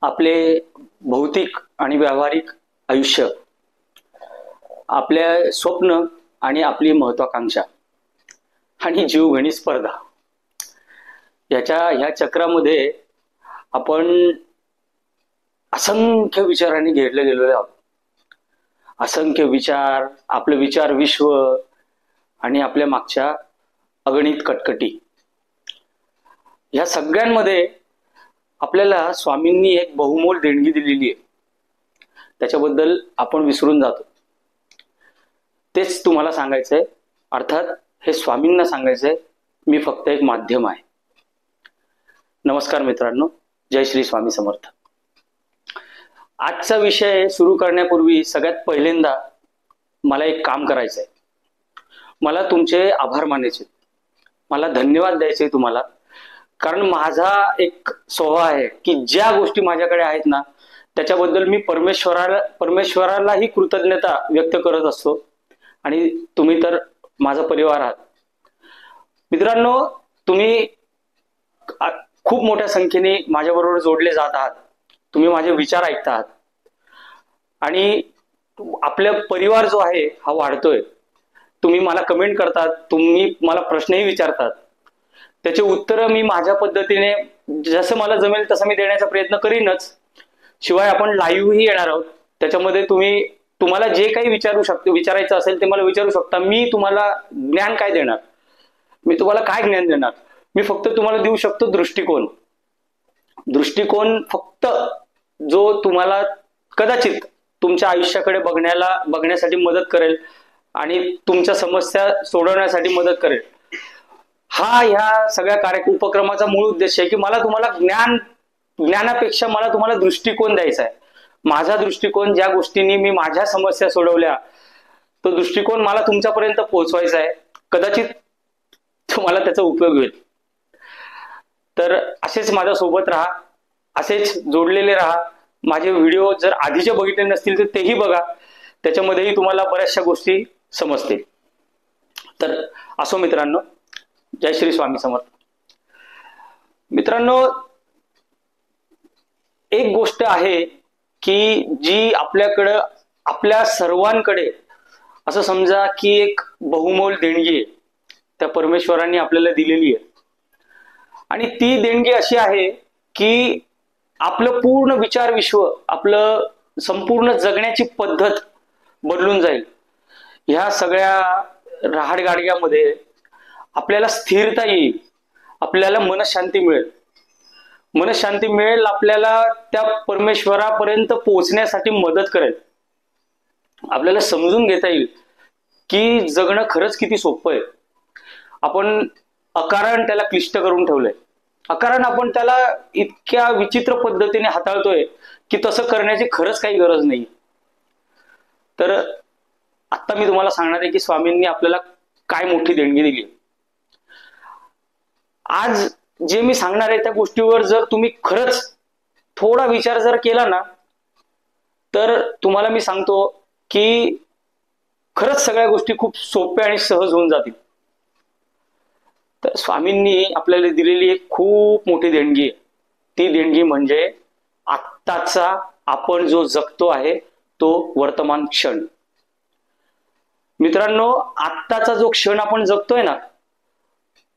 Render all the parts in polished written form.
आपले भौतिक आणि व्यावहारिक आयुष्य, आपल्या स्वप्न आणि आपली महत्वाकांक्षा आणि जीवघेणी स्पर्धा ह्या चक्रामध्ये आपण असंख्य विचारांनी घेरले गेलेलो आहोत. असंख्य विचार, आपलं विचार विश्व आणि आपल्या मागच्या अगणित कटकटी, ह्या सगळ्यांमध्ये आपल्याला स्वामींनी एक बहुमोल देणगी दिलेली आहे. त्याच्याबद्दल आपण विसरून जातो. तेच तुम्हाला सांगायचंय, अर्थात हे स्वामींना सांगायचंय. मी फक्त एक माध्यम आहे. नमस्कार मित्रांनो, जय श्री स्वामी समर्थ. आजचा विषय सुरू करण्यापूर्वी सगळ्यात पहिल्यांदा मला एक काम करायचंय. मला तुमचे आभार मानायचे, मला धन्यवाद द्यायचे तुम्हाला. कारण माझा एक स्वभाव आहे की ज्या गोष्टी माझ्याकडे आहेत ना, त्याच्याबद्दल मी परमेश्वरालाही कृतज्ञता व्यक्त करत असतो. आणि तुम्ही तर माझा परिवार आहात. मित्रांनो, तुम्ही खूप मोठ्या संख्येने माझ्याबरोबर जोडले जात आहात. तुम्ही माझे विचार ऐकता आहात आणि आपला परिवार जो आहे हा वाढतोय. तुम्ही मला कमेंट करतात, तुम्ही मला प्रश्नही विचारतात. त्याचे उत्तर मी माझ्या पद्धतीने जसं मला जमेल तसं मी देण्याचा प्रयत्न करीनच. शिवाय आपण लाईव्हही येणार आहोत. त्याच्यामध्ये तुम्हाला जे काही विचारायचं असेल ते मला विचारू शकता. मी तुम्हाला ज्ञान काय देणार, मी तुम्हाला काय ज्ञान देणार? मी फक्त तुम्हाला देऊ शकतो दृष्टिकोन फक्त जो तुम्हाला कदाचित तुमच्या आयुष्याकडे बघण्यासाठी मदत करेल आणि तुमच्या समस्या सोडवण्यासाठी मदत करेल. हा ह्या सगळ्या उपक्रमाचा मूळ उद्देश आहे की मला तुम्हाला ज्ञानापेक्षा मला तुम्हाला दृष्टिकोन द्यायचा आहे. माझा दृष्टिकोन, ज्या गोष्टींनी मी माझ्या समस्या सोडवल्या, तो दृष्टिकोन मला तुमच्यापर्यंत पोहोचवायचा आहे. कदाचित तुम्हाला त्याचा उपयोग होईल. तर असेच माझ्या सोबत राहा, असेच जोडलेले राहा. माझे व्हिडिओ जर आधीचे बघितले नसतील तर तेही बघा, त्याच्यामध्येही तुम्हाला बऱ्याचशा गोष्टी समजतील. तर असो मित्रांनो, जय श्री स्वामी समर्थ. मित्रांनो, एक गोष्ट आहे की जी आपल्या सर्वांकडे असं समजा की एक बहुमोल देणगी आहे, त्या परमेश्वरांनी आपल्याला दिलेली आहे. आणि ती देणगी अशी आहे की आपलं पूर्ण विचार विश्व, आपलं संपूर्ण जगण्याची पद्धत बदलून जाईल. ह्या सगळ्या रहाडगाडग्यामध्ये आपल्याला स्थिरता येईल, आपल्याला मनशांती मिळेल, आपल्याला त्या परमेश्वरापर्यंत पोहोचण्यासाठी मदत करेल. आपल्याला समजून घेता येईल की जगणं खरंच किती सोपं आहे. आपण अकारण त्याला क्लिष्ट करून ठेवलंय. अकारण आपण त्याला इतक्या विचित्र पद्धतीने हाताळतोय की तसं करण्याची खरंच काही गरज नाही. तर आता मी तुम्हाला सांगणार आहे की स्वामींनी आपल्याला काय मोठी देणगी दिली. आज जे मी सांगणार आहे त्या गोष्टीवर जर तुम्ही खरंच थोडा विचार जर केला ना, तर तुम्हाला मी सांगतो की खरंच सगळ्या गोष्टी खूप सोप्या आणि सहज होऊन जातील. तर स्वामींनी आपल्याला दिलेली एक खूप मोठी देणगी आहे. ती देणगी म्हणजे आत्ताचा आपण जो जगतो आहे तो वर्तमान क्षण. मित्रांनो, आत्ताचा जो क्षण आपण जगतोय ना,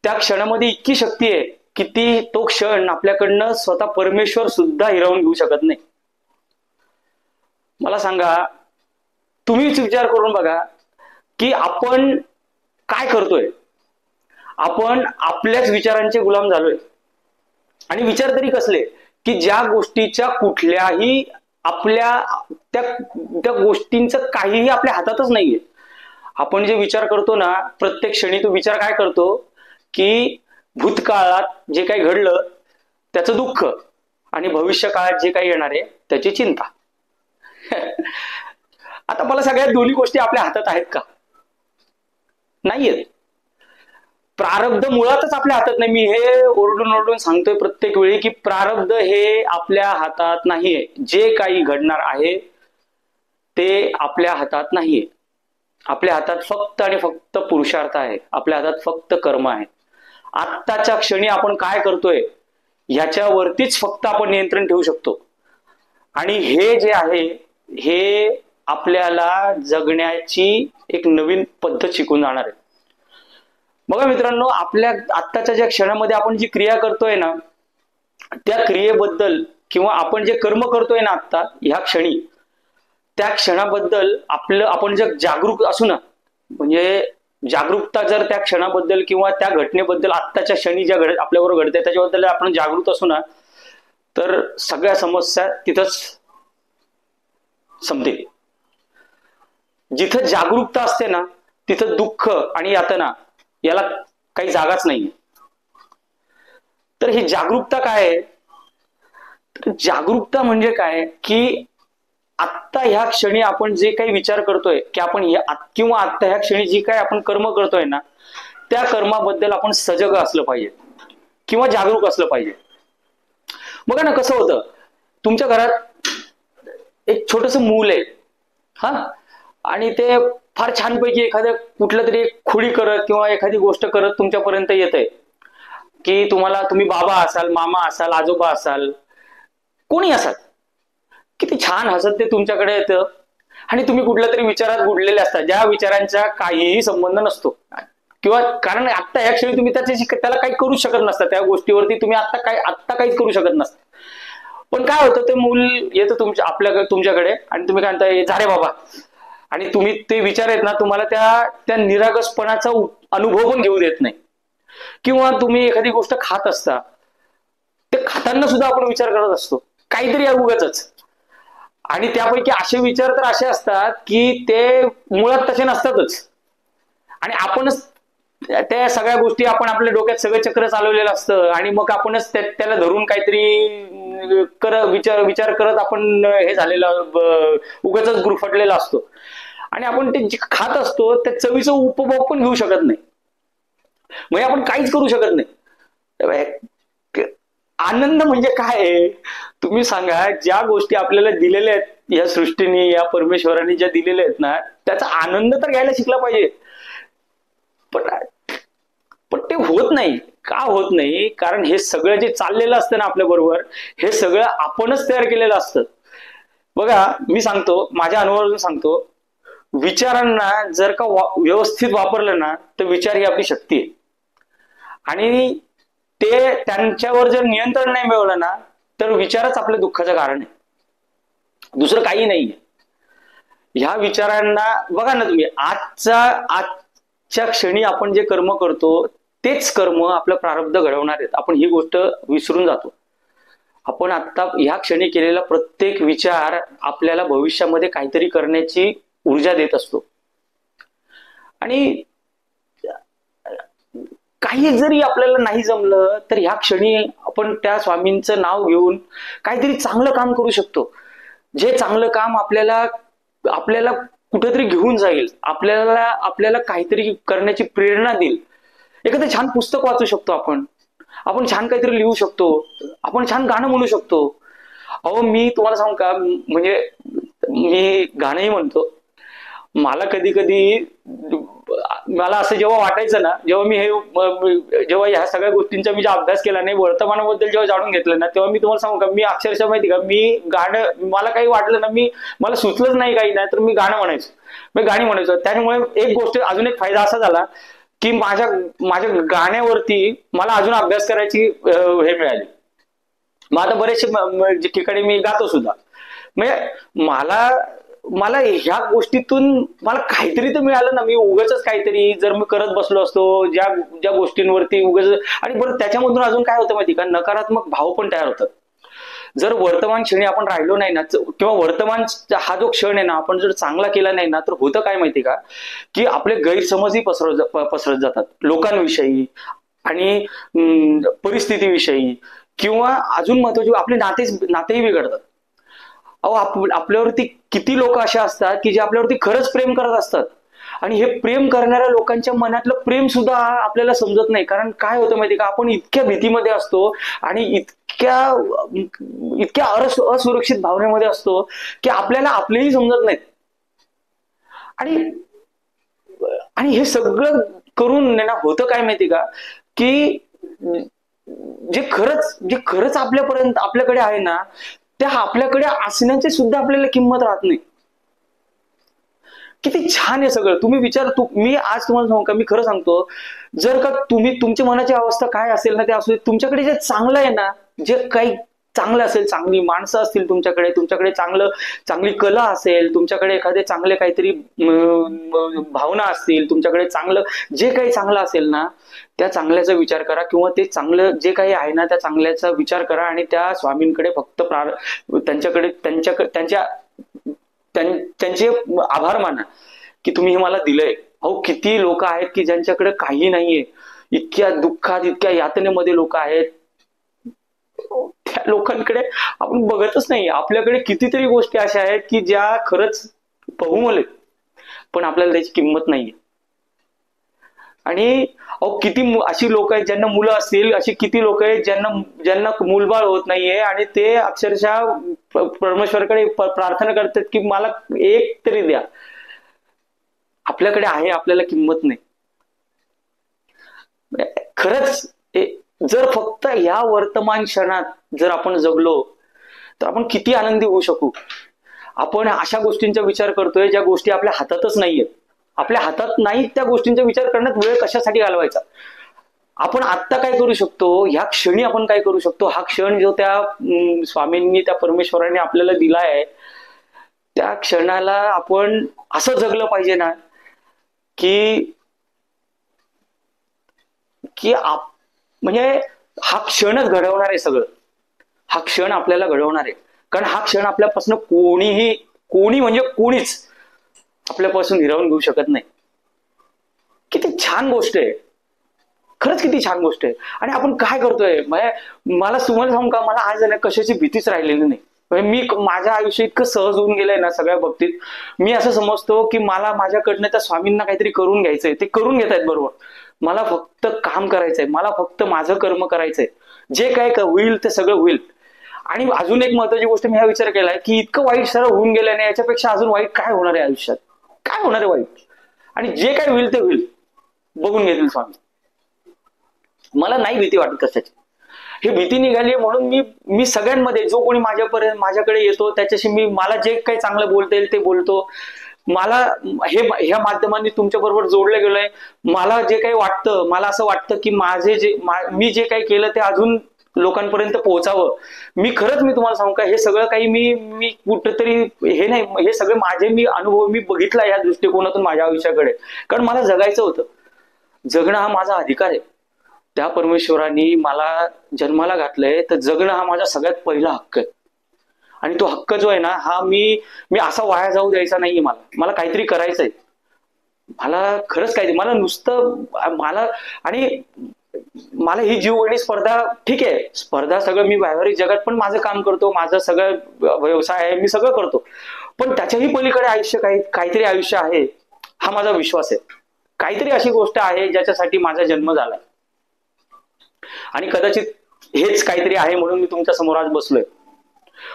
त्या क्षणामध्ये इतकी शक्ती आहे की तो क्षण आपल्याकडनं स्वतः परमेश्वर सुद्धा हिरावून घेऊ शकत नाही. मला सांगा, तुम्हीच विचार करून बघा की आपण काय करतोय. आपण आपल्याच विचारांचे गुलाम झालोय. आणि विचार तरी कसले की ज्या गोष्टीच्या कुठल्याही त्या गोष्टींचं काहीही आपल्या हातातच नाहीये. आपण जे विचार करतो ना, प्रत्येक क्षणी तो विचार काय करतो की भूतकाळात जे काही घडलं त्याचं दुःख आणि भविष्य काळात जे काही येणार आहे त्याची चिंता. आता मला सगळ्यात दोन्ही गोष्टी आपल्या हातात आहेत का? नाहीयेत. प्रारब्ध मुळातच आपल्या हातात नाही. मी हे ओरडून सांगतोय प्रत्येक वेळी की प्रारब्ध हे आपल्या हातात नाहीये. जे काही घडणार आहे ते आपल्या हातात नाहीये. आपल्या हातात फक्त आणि फक्त पुरुषार्थ आहे. आपल्या हातात फक्त कर्म आहे. आत्ताच्या क्षणी आपण काय करतोय ह्याच्यावरतीच फक्त आपण नियंत्रण ठेवू शकतो. आणि हे जे आहे हे आपल्याला जगण्याची एक नवीन पद्धत शिकून जाणार आहे. बघा मित्रांनो, आपल्या आत्ताच्या ज्या क्षणामध्ये आपण जी क्रिया करतोय ना, त्या क्रियेबद्दल किंवा आपण जे कर्म करतोय ना आता ह्या क्षणी, त्या क्षणाबद्दल आपण जर जागरूक असू ना, म्हणजे जागरूकता जर त्या क्षणाबद्दल किंवा त्या घटनेबद्दल आत्ताच्या क्षणी ज्या आपल्याबरोबर घडते त्याच्याबद्दल आपण जागृत असू ना, तर सगळ्या समस्या तिथंच संपतील. जिथं जागरूकता असते ना तिथं दुःख आणि यातना याला काही जागाच नाही. तर ही जागरूकता काय आहे? तर जागरूकता म्हणजे काय की आत्ता ह्या क्षणी आपण जे काही विचार करतोय की आपण किंवा आत्ता ह्या क्षणी जी काही आपण कर्म करतोय ना, त्या कर्माबद्दल आपण सजग असलं पाहिजे किंवा जागरूक असलं पाहिजे. बघा ना कसं होतं, तुमच्या घरात एक छोटस मूल आहे हा, आणि ते फार छानपैकी एखाद्या कुठलं तरी खोडी करत किंवा एखादी गोष्ट करत तुमच्यापर्यंत येत आहे की तुम्ही बाबा असाल, मामा असाल, आजोबा असाल, कोणी असाल, किती छान हसत ते तुमच्याकडे येतं आणि तुम्ही कुठल्या तरी विचारात बुडलेले असतात ज्या विचारांचा काहीही संबंध नसतो, किंवा कारण आता या क्षणी तुम्ही त्याला काही करू शकत नसता, त्या गोष्टीवरती तुम्ही आत्ता काहीच करू शकत नसता. पण काय होतं, ते मूल येतं तुमच्याकडे आणि तुम्ही काय म्हणता, जा रे बाबा, आणि तुम्ही ते विचार आहेत ना तुम्हाला त्या निरागसपणाचा अनुभव पण घेऊ देत नाही. किंवा तुम्ही एखादी गोष्ट खात असता, ते खाताना सुद्धा आपण विचार करत असतो काहीतरी उगाचच, आणि त्यापैकी असे विचार तर असे असतात की ते मुळात तसे नसतातच, आणि आपणच त्या सगळ्या गोष्टी आपण आपल्या डोक्यात सगळं चक्र चालवलेलं असतं आणि मग आपणच त्याला धरून काहीतरी विचार करत आपण हे झालेलं उगाचच गुरफटलेला असतो, आणि आपण ते जे खात असतो त्या चवीचा उपभोग पण घेऊ शकत नाही, म्हणजे आपण काहीच करू शकत नाही. आनंद म्हणजे काय आहे तुम्ही सांगा? ज्या गोष्टी आपल्याला दिलेल्या आहेत या सृष्टीने, या परमेश्वराने ज्या दिलेल्या आहेत ना, त्याचा आनंद तर घ्यायला शिकला पाहिजे. पण ते होत नाही. का होत नाही? कारण हे सगळं जे चाललेलं असतं ना आपल्या बरोबर, हे सगळं आपणच तयार केलेलं असतं. बघा, मी सांगतो, माझ्या अनुभवावरून सांगतो, विचारांना जर का व्यवस्थित वापरलं ना तर विचार ही आपली शक्ती आहे, आणि ते त्यांच्यावर जर नियंत्रण नाही मिळवलं ना तर विचारच आपल्या दुःखाचं कारण आहे, दुसरं काही नाहीये. ह्या विचारांना बघा ना तुम्ही, आजच्या क्षणी आपण जे कर्म करतो तेच कर्म आपलं प्रारब्ध घडवणार आहेत. आपण ही गोष्ट विसरून जातो. आपण आता ह्या क्षणी केलेला प्रत्येक विचार आपल्याला भविष्यामध्ये काहीतरी करण्याची ऊर्जा देत असतो, आणि काही जरी आपल्याला नाही जमलं तर ह्या क्षणी आपण त्या स्वामींचं नाव घेऊन काहीतरी चांगलं काम करू शकतो, जे चांगलं काम आपल्याला कुठेतरी घेऊन जाईल, आपल्याला काहीतरी करण्याची प्रेरणा देईल. एखादं छान पुस्तक वाचू शकतो आपण छान काहीतरी लिहू शकतो, आपण छान गाणं म्हणू शकतो. अहो, मी तुम्हाला सांगू का, म्हणजे मी गाणंही म्हणतो. मला कधी कधी मला असं जेव्हा वाटायचं ना, जेव्हा ह्या सगळ्या गोष्टींचा मी अभ्यास केला नाही, वर्तमानाबद्दल जेव्हा जाणून घेतलं ना, तेव्हा मी तुम्हाला सांगू का, मी अक्षरशः माहिती का, मी गाणं, मला काही वाटलं ना, मला सुचलंच नाही काही नाही तर मी गाणी म्हणायचो. त्यामुळे एक गोष्ट, अजून एक फायदा असा झाला की माझ्या गाण्यावरती मला अजून अभ्यास करायची हे मिळाली. मग आता बरेचसे ठिकाणी मी गातो सुद्धा. म्हणजे मला ह्या गोष्टीतून मला काहीतरी तर मिळालं ना. मी उगाच काहीतरी जर मी करत बसलो असतो ज्या गोष्टींवरती उगाच, आणि बरं त्याच्यामधून अजून काय होतं माहिती का, नकारात्मक भाव पण तयार होतात. जर वर्तमान क्षणी आपण राहिलो नाही ना, किंवा वर्तमान हा जो क्षण आहे ना आपण जर चांगला केला नाही ना, तर होतं काय माहिती का, की आपले गैरसमजही पसरत जातात लोकांविषयी आणि परिस्थितीविषयी, किंवा अजून महत्वाचे आपले नातेही बिघडतात. अहो, आपल्यावरती किती लोक असे असतात की जे आपल्यावरती खरंच प्रेम करत असतात, आणि हे प्रेम करणाऱ्या लोकांच्या मनातलं प्रेम सुद्धा आपल्याला समजत नाही. कारण काय होतं माहिती का, आपण इतक्या भीतीमध्ये असतो आणि इतक्या असुरक्षित भावनेमध्ये असतो की आपल्याला आपलेही समजत नाहीत. आणि हे सगळं करून होतं काय माहिती का, की जे खरंच आपल्याकडे आहे ना, त्या आपल्याकडे असण्याची सुद्धा आपल्याला किंमत राहत नाही. किती छान आहे सगळं. तुम्ही विचार, मी आज तुम्हाला सांगू का, मी खरं सांगतो, जर का तुम्ही तुमची मनाची अवस्था काय असेल ना, ते असू दे, तुमच्याकडे जे चांगलं आहे ना, जे काही चांगलं असेल, चांगली माणसं असतील तुमच्याकडे चांगली कला असेल, तुमच्याकडे एखादे चांगले काहीतरी भावना असतील, तुमच्याकडे चांगलं जे काही चांगलं असेल ना, त्या चांगल्याचा विचार करा, किंवा ते चांगलं जे काही आहे ना त्या चांगल्याचा विचार करा, आणि त्या स्वामींकडे फक्त त्यांचे आभार माना की तुम्ही हे मला दिलंय. अहो किती लोक आहेत की ज्यांच्याकडे काही नाहीये, इतक्या दुःखात इतक्या यातनेमध्ये लोक आहेत, त्या लोकांकडे आपण बघतच नाही. आपल्याकडे कितीतरी गोष्टी अशा आहेत की ज्या खरंच बहुमोल आहेत, पण आपल्याला त्याची किंमत नाहीये. आणि अहो किती अशी लोक आहेत ज्यांना मुलं असतील, अशी किती लोक आहेत ज्यांना मूलबाळ होत नाहीये, आणि ते अक्षरशः परमेश्वराकडे प्रार्थना करतात की मला एक तरी द्या. आपल्याकडे आहे, आपल्याला किंमत नाही. खरंच जर फक्त या वर्तमान क्षणात जर आपण जगलो तर आपण किती आनंदी होऊ शकू. आपण अशा गोष्टींचा विचार करतोय ज्या गोष्टी आपल्या हातातच नाहीयेत. आपल्या हातात नाही त्या गोष्टींचा विचार करण्यात वेळ कशासाठी घालवायचा. आपण आत्ता काय करू शकतो, ह्या क्षणी आपण काय करू शकतो, हा क्षण जो त्या स्वामींनी, त्या परमेश्वराने आपल्याला दिलाय, त्या क्षणाला आपण असं जगलं पाहिजे ना की म्हणजे हा क्षणच घडवणार आहे सगळं. हा क्षण आपल्याला घडवणार आहे, कारण हा क्षण आपल्यापासून कोणी म्हणजे कोणीच आपल्यापासून हिरावून घेऊ शकत नाही. किती छान गोष्ट आहे, खरंच किती छान गोष्ट आहे. आणि आपण काय करतोय, मला तुम्हाला सांगू का, मला आज ना कशाची भीतीच राहिलेली नाही. मी माझं आयुष्य इतकं सहज होऊन गेलंय ना सगळ्या बाबतीत. मी असं समजतो की मला माझ्याकडनं त्या स्वामींना काहीतरी करून घ्यायचंय, ते करून घेत आहेत बरोबर. मला फक्त काम करायचंय, मला फक्त माझं कर्म करायचंय, जे काय होईल ते सगळं होईल. आणि अजून एक महत्वाची गोष्ट मी हा विचार केलाय की इतकं वाईट सगळं होऊन गेलं नाही, याच्यापेक्षा अजून वाईट काय होणार आहे आयुष्यात, काय होणार आहे वाईट, आणि जे काय होईल ते होईल, बघून घेतील स्वामी. मला नाही भीती वाटत कशाची. ही भीती निघाली म्हणून मी सगळ्यांमध्ये जो कोणी माझ्याकडे येतो त्याच्याशी मला जे काही चांगलं बोलता येईल ते बोलतो. मला ह्या माध्यमांनी तुमच्या बरोबर जोडलं गेलोय. मला जे काही वाटतं, मला असं वाटतं की मी जे काही केलं ते अजून लोकांपर्यंत पोहोचावं. मी तुम्हाला सांगू का, हे सगळं काही मी कुठेतरी हे नाही, हे सगळे माझे अनुभव मी बघितला या दृष्टिकोनातून माझ्या आयुष्याकडे. कारण मला जगायचं होतं. जगणं हा माझा अधिकार आहे. त्या परमेश्वरांनी मला जन्माला घातलंय, तर जगणं हा माझा सगळ्यात पहिला हक्क आहे. आणि तो हक्क जो आहे ना, हा मी असा वाया जाऊ द्यायचा नाहीये. मला काहीतरी करायचंय. मला खरंच काहीतरी, मला नुसतं मला ही जीवघेणी स्पर्धा, ठीक आहे, स्पर्धा सगळं मी व्यावहारिक जगात पण माझं काम करतो, माझं सगळं व्यवसाय आहे, मी सगळं करतो, पण त्याच्याही पलीकडे काहीतरी आयुष्य आहे, हा माझा विश्वास आहे. काहीतरी अशी गोष्ट आहे ज्याच्यासाठी माझा जन्म झालाय, आणि कदाचित हेच काहीतरी आहे म्हणून मी तुमच्या समोर आज बसलोय.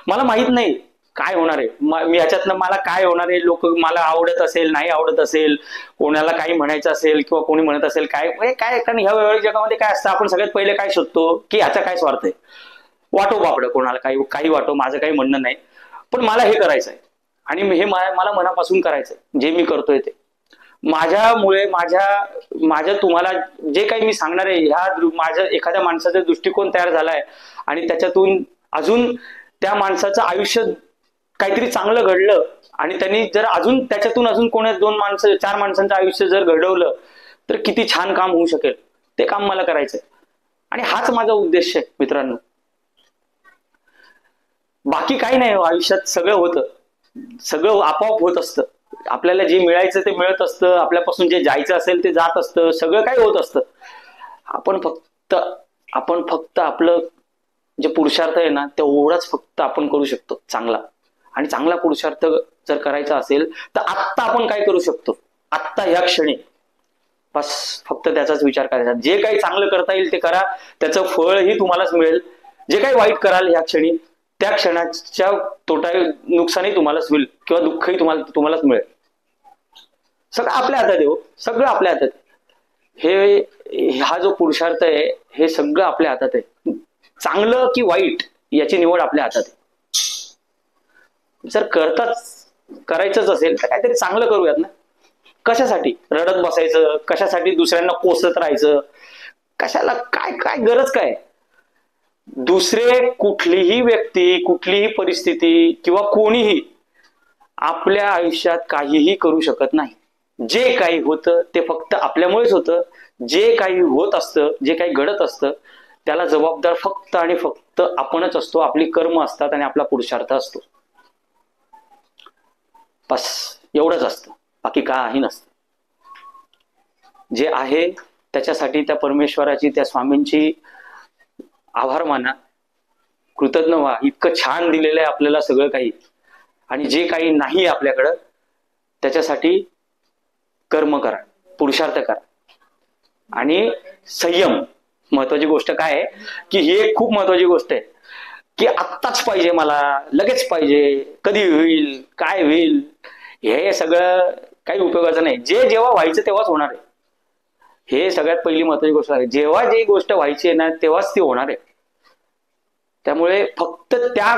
मला माहित नाही काय होणार आहे, मी ह्याच्यातनं मला काय होणार आहे, लोक मला आवडत असेल नाही आवडत असेल, कोणाला काही म्हणायचं असेल किंवा कोणी म्हणत असेल काय, कारण ह्या व्यावहारिक जगामध्ये काय असतं, आपण सगळ्यात पहिले काय शोधतो की ह्याचा काय स्वार्थ आहे, वाटो बापडं, कोणाला काही वाटो, माझं काही म्हणणं नाही, पण मला हे करायचं आहे आणि हे मला मनापासून करायचंय. जे मी करतोय ते माझ्यामुळे माझ्या तुम्हाला जे काही मी सांगणार आहे, माझ्या एखाद्या माणसाचा दृष्टिकोन तयार झालाय आणि त्याच्यातून अजून त्या माणसाचं आयुष्य काहीतरी चांगलं घडलं आणि त्यांनी जर त्याच्यातून अजून कोणा 4 माणसांचं आयुष्य जर घडवलं तर किती छान काम होऊ शकेल. ते काम मला करायचंय आणि हाच माझा उद्देश आहे मित्रांनो. बाकी काही नाही, आयुष्यात सगळं होतं, सगळं आपोआप होत असतं. आपल्याला जे मिळायचं ते मिळत असतं, आपल्यापासून जे जायचं असेल ते जात असतं, सगळं काही होत असतं. आपण फक्त आपलं जे पुरुषार्थ आहे ना तेवढाच फक्त आपण करू शकतो चांगला. आणि चांगला पुरुषार्थ जर करायचा असेल तर आत्ता आपण काय करू शकतो, आत्ता ह्या क्षणी बस फक्त त्याचाच विचार करायचा. जे काही चांगलं करता येईल ते करा, त्याचं फळही तुम्हालाच मिळेल. जे काही वाईट कराल ह्या क्षणी, त्या क्षणाच्या नुकसानही तुम्हालाच होईल किंवा दुःखही तुम्हालाच मिळेल. सगळं आपल्या हातात आहे, सगळं आपल्या हातात आहे. हा जो पुरुषार्थ आहे हे सगळं आपल्या हातात आहे. चांगलं की वाईट याची निवड आपल्या हातात आहे. जर करायचंच असेल तर काहीतरी चांगलं करूयात ना. कशासाठी रडत बसायचं, कशासाठी दुसऱ्यांना कोसत राहायचं, कशाला, काय काय गरज काय. दुसरे कुठलीही व्यक्ती, कुठलीही परिस्थिती किंवा कोणीही आपल्या आयुष्यात काहीही करू शकत नाही. जे काही होतं ते फक्त आपल्यामुळेच होतं. जे काही होत असतं, जे काही घडत असतं, त्याला जबाबदार फक्त आणि फक्त आपणच असतो. आपली कर्म असतात आणि आपला पुरुषार्थ असतो. बस एवढंच असतं, बाकी काही नसतं. जे आहे त्याच्यासाठी त्या परमेश्वराची, त्या स्वामींची आभार माना, कृतज्ञ व्हा. इतकं छान दिलेलं आहे आपल्याला सगळं काही. आणि जे काही नाही आपल्याकडं त्याच्यासाठी कर्म करा, पुरुषार्थ करा. आणि संयम महत्वाची गोष्ट काय आहे की ही एक खूप महत्वाची गोष्ट आहे की आत्ताच पाहिजे, मला लगेच पाहिजे, कधी होईल, काय होईल, हे सगळं काही उपयोगाचं नाही. जे जेव्हा व्हायचं तेव्हाच होणार आहे. हे सगळ्यात पहिली महत्वाची गोष्ट आहे. जेव्हा जी गोष्ट व्हायची आहे ना तेव्हाच ती होणार आहे. त्यामुळे फक्त त्या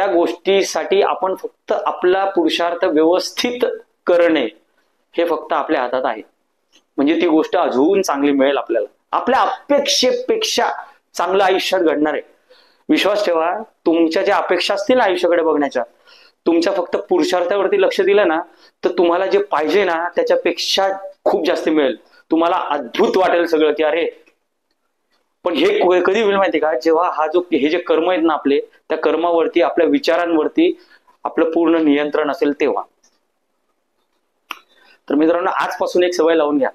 गोष्टीसाठी आपण फक्त आपला पुरुषार्थ व्यवस्थित करणे हे फक्त आपल्या हातात आहे. म्हणजे ती गोष्ट अजून चांगली मिळेल आपल्याला. आपल्या अपेक्षेपेक्षा चांगलं आयुष्यात घडणार आहे. विश्वास ठेवा, तुमच्या ज्या अपेक्षा असतील आयुष्याकडे बघण्याच्या, तुमच्या फक्त पुरुषार्थावरती लक्ष दिलं ना तर तुम्हाला जे पाहिजे ना त्याच्यापेक्षा खूप जास्त मिळेल. तुम्हाला अद्भुत वाटेल सगळं की अरे. पण हे कधी होईल माहिती का, जेव्हा हे जे कर्म आहेत ना आपले, त्या कर्मावरती, आपल्या विचारांवरती आपलं पूर्ण नियंत्रण असेल तेव्हा. तर मित्रांनो, आजपासून एक सवय लावून घ्या.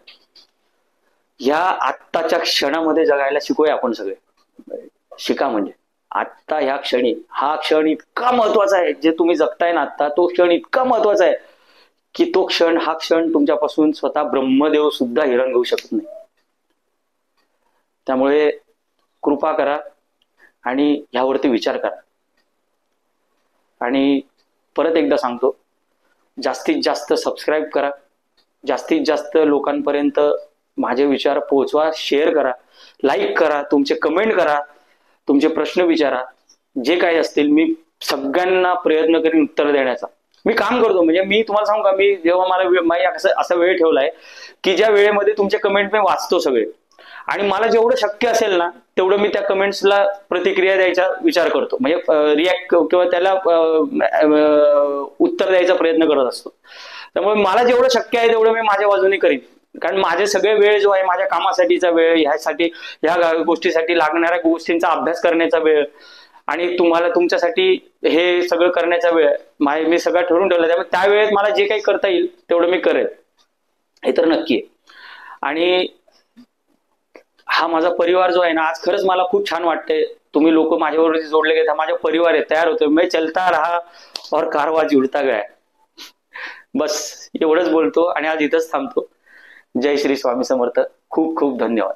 या आत्ताच्या क्षणामध्ये जगायला शिकूया आपण सगळे. शिका म्हणजे आत्ता ह्या क्षणी, हा क्षण इतका महत्वाचा आहे. जे तुम्ही जगताय ना आता, तो क्षण इतका महत्वाचा आहे की हा क्षण तुमच्यापासून स्वतः ब्रह्मदेव सुद्धा हिरण घेऊ शकत नाही. त्यामुळे कृपा करा आणि ह्यावरती विचार करा. आणि परत एकदा सांगतो, जास्तीत जास्त सबस्क्राईब करा, जास्तीत जास्त लोकांपर्यंत माझे विचार पोहोचवा, शेअर करा, लाईक करा, तुमचे कमेंट करा, तुमचे प्रश्न विचारा. जे काही असतील मी सगळ्यांना प्रयत्न करीन उत्तर देण्याचा. मी काम करतो. म्हणजे मी तुम्हाला सांगू का, मी जेव्हा मला असा वेळ ठेवलाय की ज्या वेळेमध्ये तुमचे कमेंट मी वाचतो सगळे, आणि मला जेवढं शक्य असेल ना तेवढं मी त्या कमेंट्सला प्रतिक्रिया द्यायचा विचार करतो. म्हणजे रिॲक्ट किंवा त्याला उत्तर द्यायचा प्रयत्न करत असतो. त्यामुळे मला जेवढं शक्य आहे तेवढं मी माझ्या बाजूने करीन. कारण माझे सगळे वेळ जो आहे, माझ्या कामासाठीचा वेळ, ह्या गोष्टीसाठी लागणाऱ्या गोष्टींचा अभ्यास करण्याचा वेळ, आणि तुम्हाला तुमच्यासाठी हे सगळं करण्याचा वेळ मी सगळं ठरवून ठेवलं. त्यामुळे त्या वेळेत मला जे काही करता येईल तेवढं मी करेन, हे तर नक्की आहे. आणि हा माझा परिवार जो आहे ना, आज खरंच मला खूप छान वाटतंय. तुम्ही लोक माझ्याबरोबर जोडले गेले. माझा परिवार आहे, तयार होतोय. मैं चलता रहा और कारवा जुळता गया. बस एवढंच बोलतो आणि आज इथंच थांबतो. जय श्री स्वामी समर्थ. खूप खूप धन्यवाद.